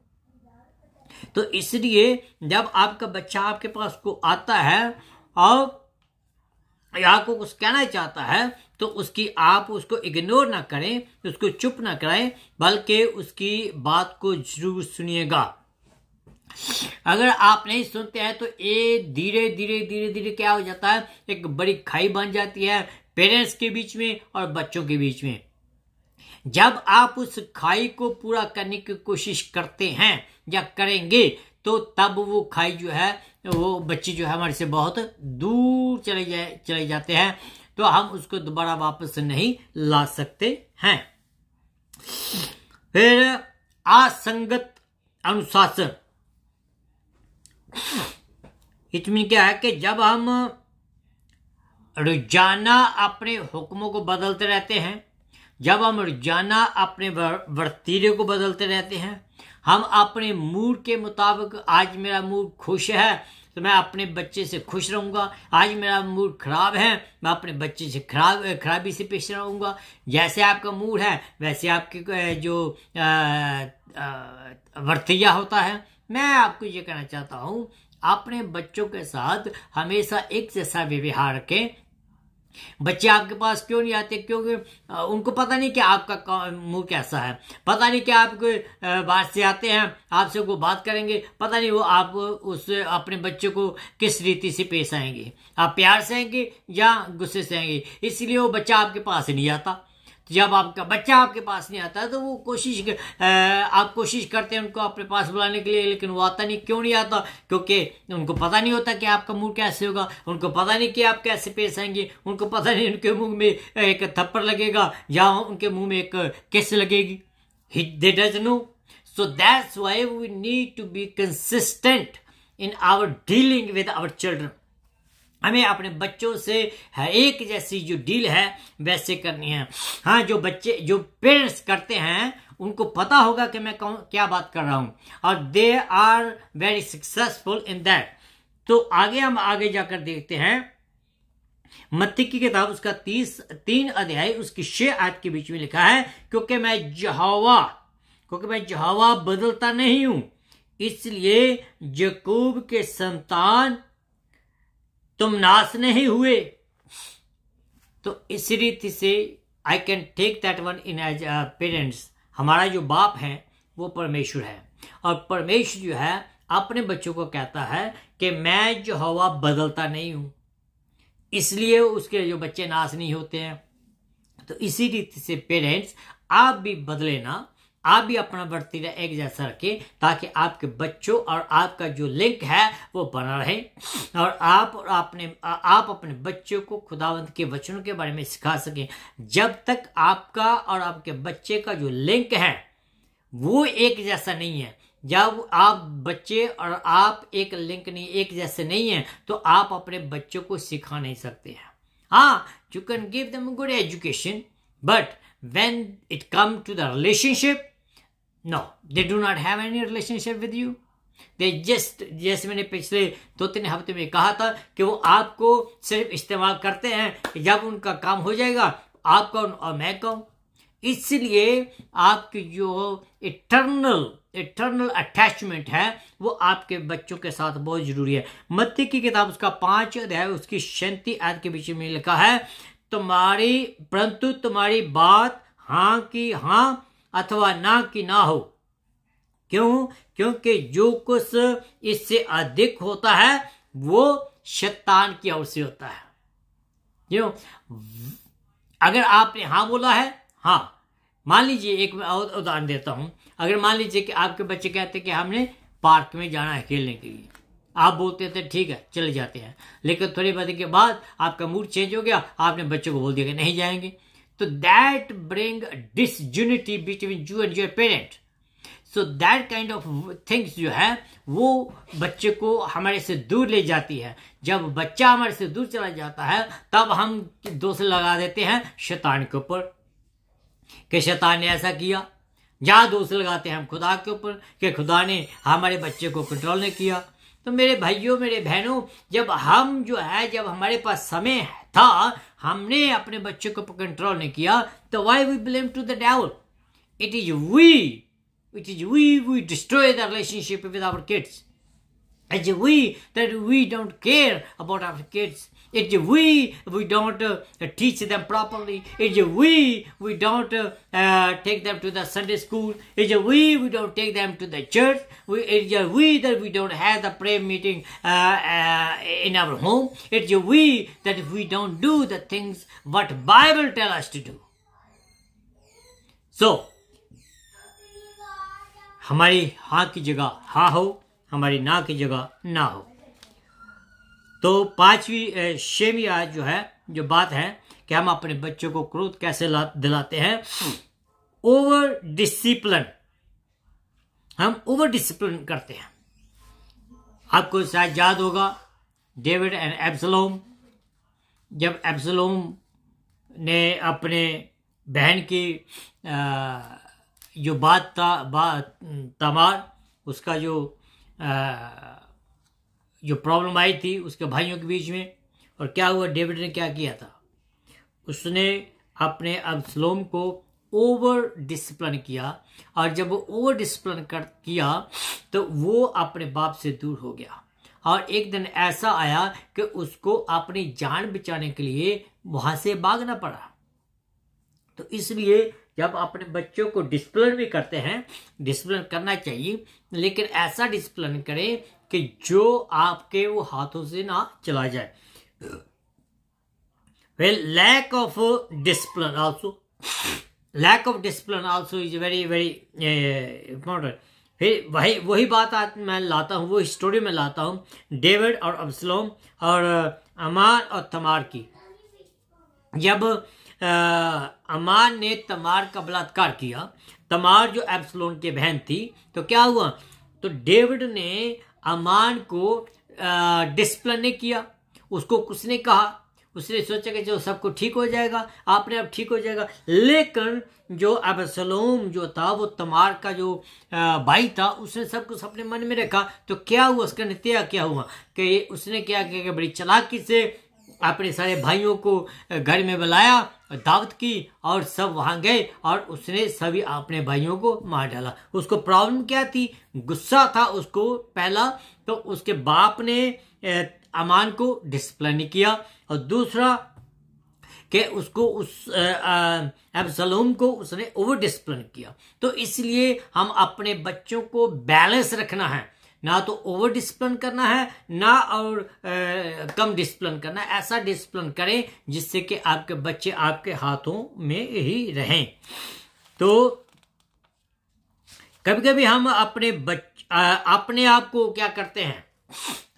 तो इसलिए जब आपका बच्चा आपके पास को आता है और आपको कुछ कहना चाहता है, तो आप उसको इग्नोर ना करें, उसको चुप ना कराएं, बल्कि उसकी बात को जरूर सुनिएगा। अगर आप नहीं सुनते हैं तो ये धीरे धीरे क्या हो जाता है, एक बड़ी खाई बन जाती है पेरेंट्स के बीच में और बच्चों के बीच में। जब आप उस खाई को पूरा करने की कोशिश करते हैं या करेंगे, तो तब वो खाई जो है, वो बच्चे जो है हमारे से बहुत दूर चले जाते हैं, तो हम उसको दोबारा वापस नहीं ला सकते हैं। फिर असंगत अनुशासन, इसमें क्या है कि जब हम रोजाना अपने हुक्मों को बदलते रहते हैं, जब हम रोजाना अपने वर्तीरे को बदलते रहते हैं, हम अपने मूड के मुताबिक, आज मेरा मूड खुश है तो मैं अपने बच्चे से खुश रहूंगा, आज मेरा मूड खराब है मैं अपने बच्चे से खराबी से पेश रहूंगा। जैसे आपका मूड है वैसे आपके जो वर्तिया होता है। मैं आपको ये कहना चाहता हूं, अपने बच्चों के साथ हमेशा एक जैसा व्यवहार रखें। बच्चे आपके पास क्यों नहीं आते? क्योंकि उनको पता नहीं कि आपका मूड कैसा है, पता नहीं कि आप बाहर से आते हैं, आपसे वो बात करेंगे, पता नहीं वो आप उस अपने बच्चे को किस रीति से पेश आएंगे, आप प्यार से आएंगे या गुस्से से आएंगे, इसलिए वो बच्चा आपके पास नहीं आता। जब आपका बच्चा आपके पास नहीं आता तो वो आप कोशिश करते हैं उनको अपने पास बुलाने के लिए, लेकिन वो आता नहीं। क्यों नहीं आता? क्योंकि उनको पता नहीं होता कि आपका मूड कैसे होगा, उनको पता नहीं कि आप कैसे पेश आएंगे, उनको पता नहीं उनके मुंह में एक थप्पड़ लगेगा या उनके मुंह में एक किस लगेगी। They doesn't know. So that's why we need to be consistent in our dealing with our children. हमें अपने बच्चों से एक जैसी जो डील है वैसे करनी है। हाँ, जो पेरेंट्स करते हैं उनको पता होगा कि मैं क्या बात कर रहा हूं, और they are very successful in that. तो हम आगे जाकर देखते हैं मत्ती की किताब, उसका 3 अध्याय उसकी 6 आयत के बीच में लिखा है, क्योंकि मैं यहोवा बदलता नहीं हूं, इसलिए याकूब के संतान तुम नाश नहीं हुए। तो इस रीति से I can take that one in as parents. हमारा जो बाप है वो परमेश्वर है, और परमेश्वर जो है अपने बच्चों को कहता है कि मैं यहोवा बदलता नहीं हूं, इसलिए उसके जो बच्चे नाश नहीं होते हैं। तो इसी रीति से पेरेंट्स, आप भी बदले ना, आप भी अपना वर्तीरा एक जैसा रखें, ताकि आपके बच्चों और आपका जो लिंक है वो बना रहे, और आप अपने बच्चों को खुदावंत के वचनों के बारे में सिखा सकें। जब तक आपका और आपके बच्चे का जो लिंक है वो एक जैसा नहीं है, जब आप बच्चे और आप एक लिंक नहीं, एक जैसे नहीं है, तो आप अपने बच्चों को सिखा नहीं सकते हैं। हाँ, you can give them a good education, but when it comes to the relationship, no, they do not have any relationship with you. They just, जैसे मैंने पिछले 2-3 हफ्ते में कहा था कि वो आपको सिर्फ इस्तेमाल करते हैं, जब उनका काम हो जाएगा आप कौन और मैं कौन। इसलिए आपकी जो इटर्नल अटैचमेंट है वो आपके बच्चों के साथ बहुत जरूरी है। मत्ती की किताब उसका 5 अध्याय उसकी 37 आयत के बीच में लिखा है, तुम्हारी बात हाँ की हाँ अथवा ना की ना हो। क्यों? क्योंकि जो कुछ इससे अधिक होता है वो शैतान की ओर से होता है। क्यों? अगर आपने हाँ बोला है, हाँ, मान लीजिए एक और उदाहरण देता हूं। अगर मान लीजिए कि आपके बच्चे कहते हैं कि हमने पार्क में जाना है खेलने के लिए, आप बोलते थे ठीक है चले जाते हैं, लेकिन थोड़ी देर के बाद आपका मूड चेंज हो गया, आपने बच्चों को बोल दिया कि नहीं जाएंगे, तो that bring disunity between you and your parent. So that kind of things जो है वो बच्चे को हमारे से दूर ले जाती है। जब बच्चा हमारे से दूर चला जाता है तब हम दोष लगा देते हैं शैतान के ऊपर कि शैतान ने ऐसा किया। जहां दोष लगाते हैं हम खुदा के ऊपर कि खुदा ने हमारे बच्चे को कंट्रोल नहीं किया। तो मेरे भाइयों, मेरे बहनों, जब हमारे पास समय था, हमने अपने बच्चे को कंट्रोल नहीं किया, तो why we blame to the devil? It is we destroy the relationship with our kids. It's we don't care about our kids. It's we don't teach them properly. It's we don't take them to the Sunday school. It's we don't take them to the church. It's we that we don't have the prayer meeting in our home. It's we that we don't do the things what Bible tell us to do. So, हमारी हाँ की जगह हाँ हो, हमारी ना की जगह ना हो। तो छठवीं आयत जो बात है कि हम अपने बच्चों को क्रोध कैसे दिलाते हैं। ओवर डिसिप्लिन, हम ओवर डिसिप्लिन करते हैं। आपको शायद याद होगा डेविड एंड एब्सलोम, जब एब्सलोम ने अपने बहन की जो तमार, उसका जो प्रॉब्लम आई थी उसके भाइयों के बीच में, और क्या हुआ, डेविड ने क्या किया था, उसने अपने अब्सलोम को ओवर डिसिप्लिन किया, और जब वो ओवर डिसिप्लिन किया तो वो अपने बाप से दूर हो गया। और एक दिन ऐसा आया कि उसको अपनी जान बचाने के लिए वहां से भागना पड़ा। तो इसलिए जब अपने बच्चों को डिसिप्लिन भी करते हैं, डिसिप्लिन करना चाहिए, लेकिन ऐसा डिसिप्लिन करें कि जो आपके वो हाथों से ना चला जाए। Lack of discipline also is very very important. फिर वही बात आज मैं लाता हूँ, वो स्टोरी में लाता हूँ डेविड और अब्सलोम और अमान और तमार की। जब अमान ने तमार का बलात्कार किया, तमार जो एब्सलोम की बहन थी, तो क्या हुआ, तो डेविड ने अमान को डिसिप्लिन नहीं किया, उसको कुछ नहीं कहा। उसने सोचा कि जो सबको ठीक हो जाएगा, आपने अब ठीक हो जाएगा। लेकिन जो अब्सलोम जो था, वो तमार का जो भाई था, उसने सब कुछ अपने मन में रखा। तो क्या हुआ, उसका नतीजा क्या हुआ कि उसने क्या किया कि बड़ी चालाकी से अपने सारे भाइयों को घर में बुलाया, दावत की, और सब वहां गए और उसने सभी अपने भाइयों को मार डाला। उसको प्रॉब्लम क्या थी, गुस्सा था उसको पहला, तो उसके बाप ने अमान को डिसिप्लिन नहीं किया, और दूसरा कि उसको अब्सलोम को उसने ओवर डिसिप्लिन किया। तो इसलिए हम अपने बच्चों को बैलेंस रखना है, ना तो ओवर डिसिप्लिन करना है, ना और कम डिसिप्लिन करना है। ऐसा डिसिप्लिन करें जिससे कि आपके बच्चे आपके हाथों में ही रहें। तो कभी कभी हम अपने आप को क्या करते हैं,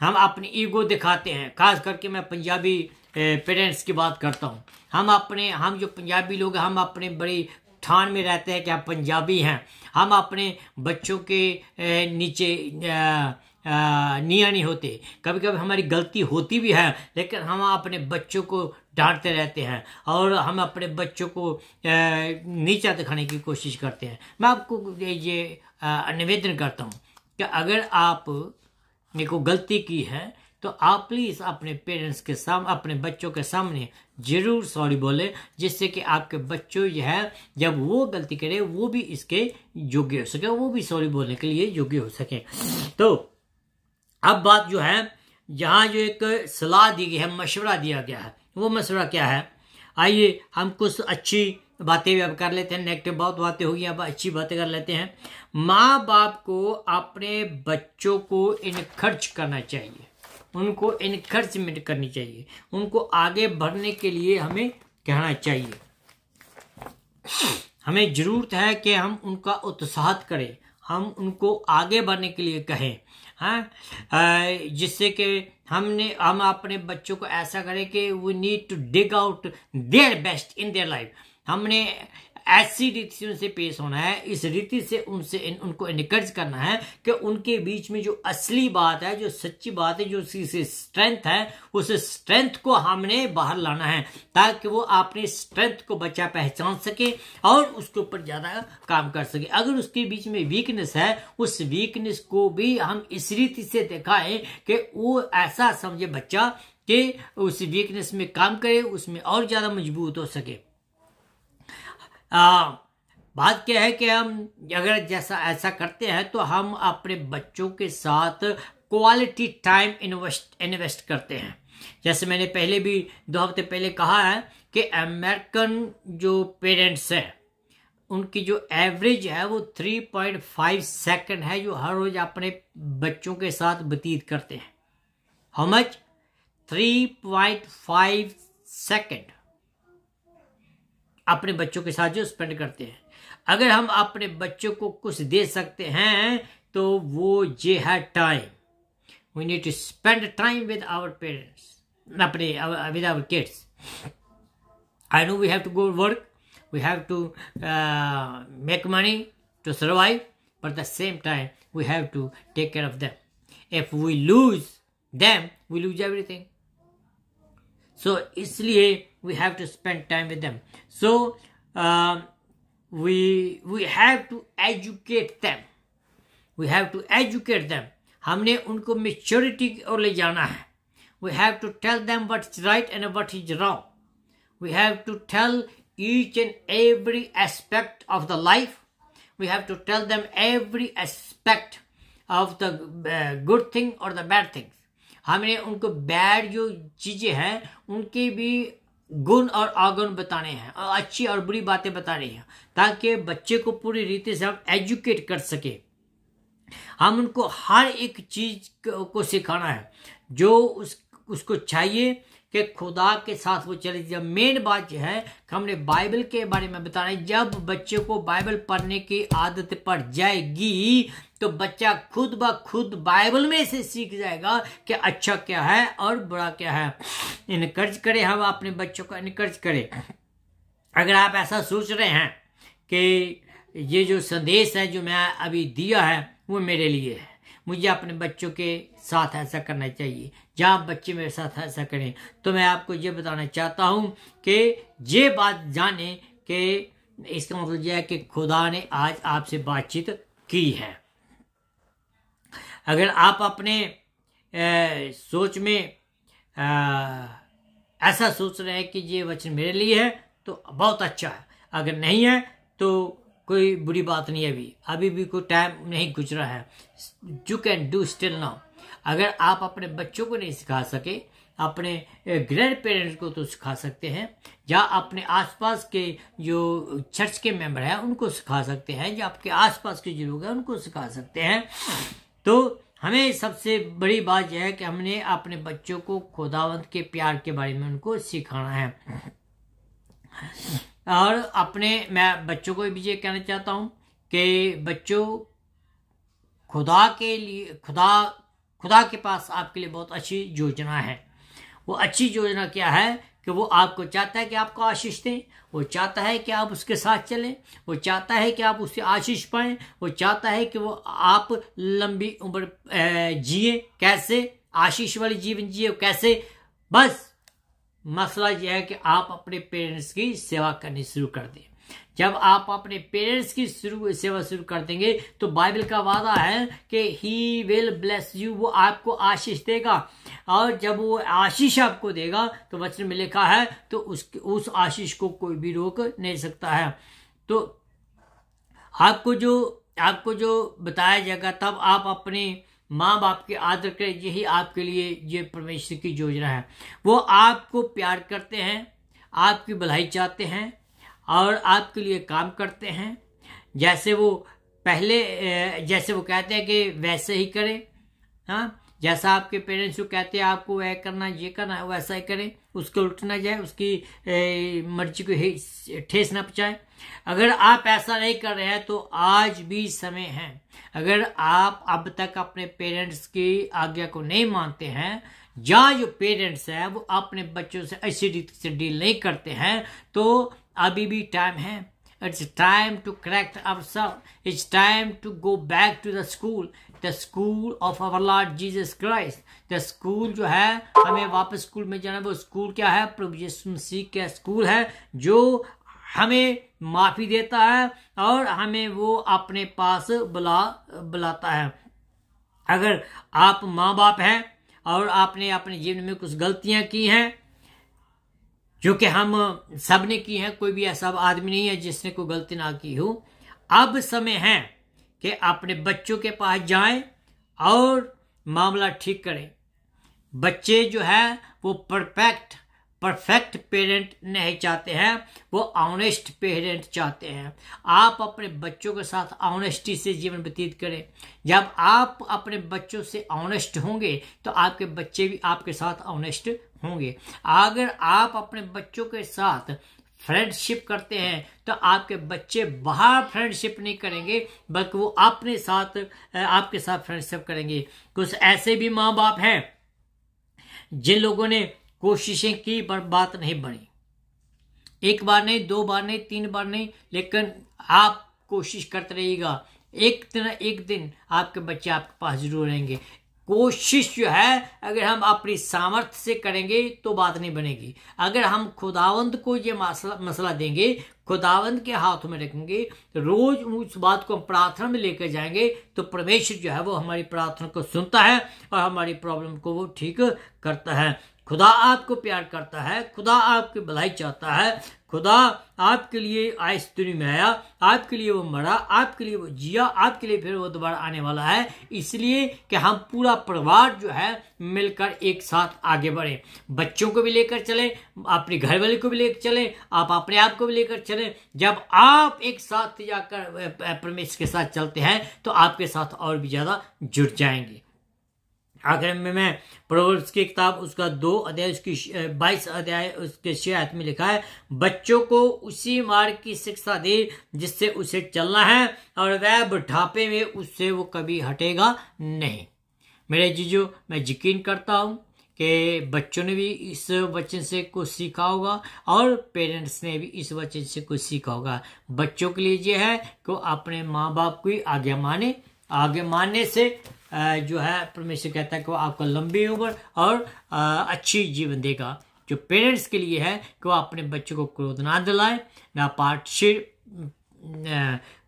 हम अपनी ईगो दिखाते हैं। खास करके मैं पंजाबी पेरेंट्स की बात करता हूँ। हम जो पंजाबी लोग हैं, हम अपने बड़ी ठान में रहते हैं कि आप पंजाबी हैं। हम अपने बच्चों के नीचे निया नहीं होते। कभी कभी हमारी गलती होती भी है, लेकिन हम अपने बच्चों को डांटते रहते हैं और हम अपने बच्चों को नीचा दिखाने की कोशिश करते हैं। मैं आपको ये निवेदन करता हूँ कि अगर आपने को गलती की है तो आप प्लीज अपने पेरेंट्स के सामने, अपने बच्चों के सामने जरूर सॉरी बोले, जिससे कि आपके बच्चों जो है जब वो गलती करे वो भी इसके योग्य हो सके, वो भी सॉरी बोलने के लिए योग्य हो सके। तो अब बात जो है, जहां जो एक सलाह दी गई है, मशवरा दिया गया है, वो मशवरा क्या है, आइए हम कुछ अच्छी बातें भी अब कर लेते हैं। नेगेटिव बहुत बातें हो गई, अब अच्छी बातें कर लेते हैं। माँ बाप को अपने बच्चों को इनकरेज करना चाहिए, उनको इनकरेजमेंट करनी चाहिए, उनको आगे बढ़ने के लिए हमें कहना चाहिए। हमें जरूरत है कि हम उनका उत्साहित करें, हम उनको आगे बढ़ने के लिए कहें, हाँ, जिससे कि हम अपने बच्चों को ऐसा करें कि we need to dig out their best in their life. हमने ऐसी रीति से उनसे पेश होना है, इस रीति से उनको इनकरेज करना है कि उनके बीच में जो असली बात है, जो सच्ची बात है, जो उसकी स्ट्रेंथ है, उस स्ट्रेंथ को हमने बाहर लाना है, ताकि वो अपनी स्ट्रेंथ को बच्चा पहचान सके और उसके ऊपर ज्यादा काम कर सके। अगर उसके बीच में वीकनेस है, उस वीकनेस को भी हम इस रीति से दिखाएं कि वो ऐसा समझे बच्चा कि उस वीकनेस में काम करे, उसमें और ज्यादा मजबूत हो सके। बात क्या है कि हम अगर जैसा ऐसा करते हैं तो हम अपने बच्चों के साथ क्वालिटी टाइम इन्वेस्ट करते हैं। जैसे मैंने पहले भी 2 हफ्ते पहले कहा है कि अमेरिकन जो पेरेंट्स हैं उनकी जो एवरेज है वो 3.5 सेकंड है जो हर रोज अपने बच्चों के साथ व्यतीत करते हैं। How much? 3.5 सेकंड अपने बच्चों के साथ जो स्पेंड करते हैं। अगर हम अपने बच्चों को कुछ दे सकते हैं तो वो ये है time. We need to spend time with our parents, with our kids. I know we have to go work, we have to make money to survive, but at the same time we have to take care of them. If we lose them, we lose everything. So इसलिए we have to spend time with them. So we have to educate them. We have to educate them. हमने उनको maturity की ओर ले जाना है. We have to tell them what's right and what is wrong. We have to tell each and every aspect of the life. We have to tell them every aspect of the good thing or the bad things. हमने उनको bad जो चीजें हैं उनके भी गुण और अवगुण बताने हैं और अच्छी और बुरी बातें बतानी हैं, ताकि बच्चे को पूरी रीति से हम एजुकेट कर सके। हम उनको हर एक चीज को सिखाना है जो उसको चाहिए कि खुदा के साथ वो चले। जब मेन बात यह है कि हमने बाइबल के बारे में बताना है। जब बच्चे को बाइबल पढ़ने की आदत पड़ जाएगी तो बच्चा खुद ब खुद बाइबल में से सीख जाएगा कि अच्छा क्या है और बुरा क्या है। इनकरेज करें, हम अपने बच्चों को इनकरेज करें। अगर आप ऐसा सोच रहे हैं कि ये जो संदेश है जो मैं अभी दिया है वो मेरे लिए है, मुझे अपने बच्चों के साथ ऐसा करना चाहिए, जहाँ बच्चे मेरे साथ ऐसा करें, तो मैं आपको ये बताना चाहता हूँ कि ये बात जाने कि इसका मतलब यह है कि खुदा ने आज आपसे बातचीत की है। अगर आप अपने सोच में ऐसा सोच रहे हैं कि ये वचन मेरे लिए है तो बहुत अच्छा है, अगर नहीं है तो कोई बुरी बात नहीं है। अभी भी कोई टाइम नहीं गुजरा है। You can do still now. अगर आप अपने बच्चों को नहीं सिखा सके, अपने ग्रैंड पेरेंट्स को तो सिखा सकते हैं, या अपने आसपास के जो चर्च के मेंबर हैं उनको सिखा सकते हैं, या आपके आसपास के जो लोग हैं उनको सिखा सकते हैं। तो हमें सबसे बड़ी बात यह है कि हमने अपने बच्चों को खुदावंत के प्यार के बारे में उनको सिखाना है। और मैं बच्चों को भी ये कहना चाहता हूँ कि बच्चों, खुदा के पास आपके लिए बहुत अच्छी योजना है। वो अच्छी योजना क्या है कि वो आपको चाहता है कि आपको आशीष दें, वो चाहता है कि आप उसके साथ चलें, वो चाहता है कि आप उससे आशीष पाएं, वो चाहता है कि वो आप लंबी उम्र जिए। कैसे? आशीष वाली जीवन जिए कैसे? बस मसला यह है कि आप अपने पेरेंट्स की सेवा करनी शुरू कर दें। जब आप अपने पेरेंट्स की सेवा शुरू कर देंगे तो बाइबल का वादा है कि ही विल ब्लेस यू, वो आपको आशीष देगा। और जब वो आशीष आपको देगा तो वचन में लिखा है तो उस आशीष को कोई भी रोक नहीं सकता है। तो आपको जो बताया जाएगा तब आप अपने माँ बाप के आदर करें। यही आपके लिए ये परमेश्वर की योजना है। वो आपको प्यार करते हैं, आपकी भलाई चाहते हैं और आपके लिए काम करते हैं। जैसे वो जैसे वो कहते हैं कि वैसे ही करें। हाँ, जैसा आपके पेरेंट्स को कहते हैं आपको वह करना ये करना है, वैसा ही करें, उसको उल्ट ना जाए, उसकी मर्जी को ठेस ना पहुंचाए। अगर आप ऐसा नहीं कर रहे हैं तो आज भी समय है। अगर आप अब तक अपने पेरेंट्स की आज्ञा को नहीं मानते हैं, या जो पेरेंट्स है वो अपने बच्चों से अच्छी रीति से डील नहीं करते हैं, तो अभी भी टाइम है। It's time to correct ourselves. It's time to go back to the school of our Lord Jesus Christ. The school जो है, हमें वापस स्कूल में जाना। वो स्कूल क्या है? प्रभु यीशु मसीह का स्कूल है, जो हमें माफी देता है और हमें वो अपने पास बुलाता है। अगर आप माँ बाप हैं और आपने अपने जीवन में कुछ गलतियां की हैं, जो कि हम सब ने की है, कोई भी ऐसा आदमी नहीं है जिसने कोई गलती ना की हो। अब समय है कि अपने बच्चों के पास जाएं और मामला ठीक करें। बच्चे जो है वो परफेक्ट पेरेंट नहीं चाहते हैं, वो ऑनेस्ट पेरेंट चाहते हैं। आप अपने बच्चों के साथ ऑनेस्टी से जीवन व्यतीत करें। जब आप अपने बच्चों से ऑनेस्ट होंगे तो आपके बच्चे भी आपके साथ ऑनेस्ट होंगे। अगर आप अपने बच्चों के साथ फ्रेंडशिप करते हैं तो आपके बच्चे बाहर फ्रेंडशिप नहीं करेंगे, बल्कि वो आपके साथ फ्रेंडशिप करेंगे। कुछ ऐसे भी माँ बाप हैं जिन लोगों ने कोशिशें की पर बात नहीं बनी। एक बार नहीं, दो बार नहीं, तीन बार नहीं, लेकिन आप कोशिश करते रहिएगा। एक दिन आपके बच्चे आपके पास जरूर रहेंगे। कोशिश जो है, अगर हम अपनी सामर्थ्य से करेंगे तो बात नहीं बनेगी। अगर हम खुदावंद को ये मसला देंगे, खुदावंद के हाथों में रखेंगे, रोज उस बात को हम प्रार्थना में लेकर जाएंगे, तो परमेश्वर जो है वो हमारी प्रार्थना को सुनता है और हमारी प्रॉब्लम को वो ठीक करता है। खुदा आपको प्यार करता है, खुदा आपकी भलाई चाहता है। खुदा आपके लिए इस दुनिया में आया, आपके लिए वो मरा, आपके लिए वो जिया, आपके लिए फिर वो दोबारा आने वाला है, इसलिए कि हम पूरा परिवार जो है मिलकर एक साथ आगे बढ़े। बच्चों को भी लेकर चले, अपने घर वाले को भी लेकर चले, आप अपने आप को भी लेकर चले। जब आप एक साथ जाकर परमेश्वर के साथ चलते हैं तो आपके साथ और भी ज्यादा जुड़ जाएंगे। आखिर में मैं प्रोवर्ब्स की किताब उसका 2 अध्याय उसकी 22 अध्याय उसके 6 आयत में लिखा है, बच्चों को उसी मार्ग की शिक्षा दे जिससे उसे चलना है, और वह बुढ़ापे में उससे वो कभी हटेगा नहीं। मेरे जीजो, मैं यकीन करता हूँ कि बच्चों ने भी इस वचन से कुछ सीखा होगा और पेरेंट्स ने भी इस वचन से कुछ सीखा होगा। बच्चों के लिए यह है कि अपने माँ बाप की आगे मानने से जो है परमेश्वर कहता है कि वो आपको लंबी उम्र और अच्छी जीवन देगा। जो पेरेंट्स के लिए है कि वो अपने बच्चों को क्रोध ना दिलाए, ना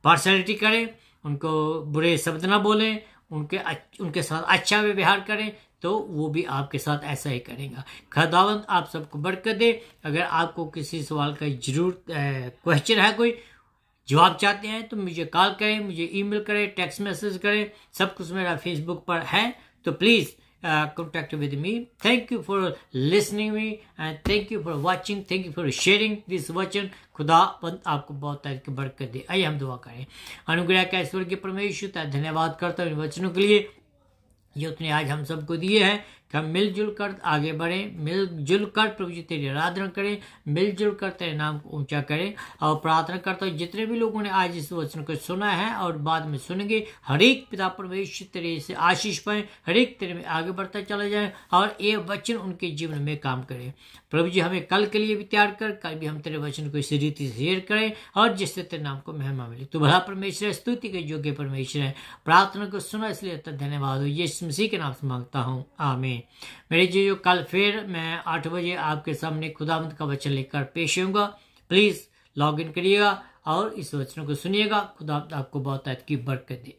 पार्शलिटी करें, उनको बुरे शब्द ना बोलें, उनके साथ अच्छा व्यवहार करें, तो वो भी आपके साथ ऐसा ही करेगा। खुदावंद आप सबको बरकत दे। अगर आपको किसी सवाल का जरूर क्वेश्चन है, कोई जवाब चाहते हैं, तो मुझे कॉल करें, मुझे ईमेल करें, टेक्स्ट मैसेज करें, सब कुछ मेरा फेसबुक पर है, तो please contact with me. Thank you for listening me and thank you for watching, thank you for sharing this वचन। खुदावंद आपको बहुत बरकत दे। आइए हम दुआ करें। अनुग्रह का ईश्वर के परमेश्वर, धन्यवाद करता हूँ इन वचनों के लिए जो तुमने आज हम सबको दिए हैं, कि हम मिलजुल कर आगे बढ़ें, मिलजुल कर प्रभु जी तेरी आराधना करें, मिलजुल कर तेरे नाम को ऊंचा करें। और प्रार्थना करता हूँ जितने भी लोगों ने आज इस वचन को सुना है और बाद में सुनेंगे, हर एक पिता परमेश्वर तेरे से आशीष पाए, हर एक तेरे में आगे बढ़ता चला जाए और ये वचन उनके जीवन में काम करे। प्रभु जी हमें कल के लिए भी तैयार कर, कल भी हम तेरे वचन को इसी रीति से शेयर करें और जिससे तेरे नाम को महिमा मिले। तू भला परमेश्वर है, स्तुति के योग्य परमेश्वर है। प्रार्थना को सुना इसलिए धन्यवाद हो, यीशु मसीह के नाम से मांगता हूँ, आमीन। मेरे जो कल फिर मैं 8 बजे आपके सामने खुदावंद का वचन लेकर पेश होऊंगा। प्लीज लॉग इन करिएगा और इस वचनों को सुनिएगा। खुदा आपको बहुत की बरकत दे।